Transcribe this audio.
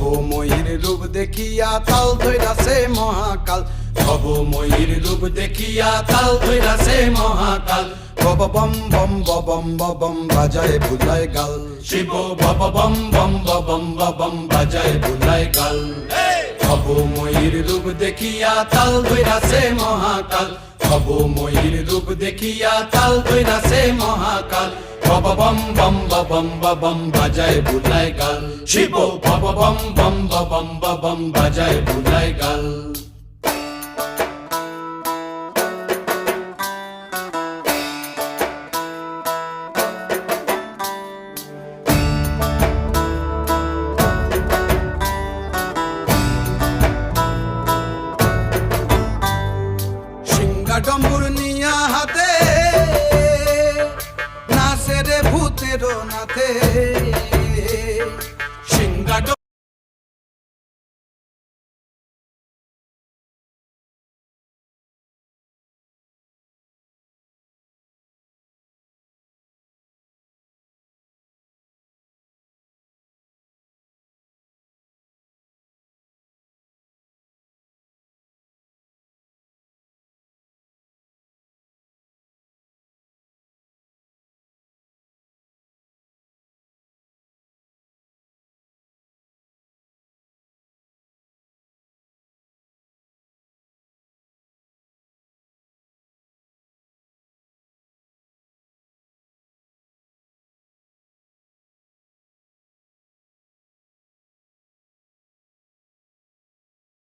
ভবময়ীর রূপ দেখিয়া তাল ধইরাছে মহাকাল, ভবময়ীর রূপ দেখিয়া তাল ধইরাছে মহাকাল। বব বম বম বম বম বাজায় বুলায় গাল, শিব বব বম বম বম বম বাজায় বুলায় গাল। ভবময়ীর রূপ দেখিয়া তাল ধইরাছে মহাকাল, ভবময়ীর রূপ দেখিয়া তাল ধইরাছে মহাকাল। বব বম বম বম বাজায় বুলায় গাল, শিব বব বম বম বম বাজায় বুলায় গাল। ডম্বুর নিয়া হাতে নাচে রে ভূতের নাথে,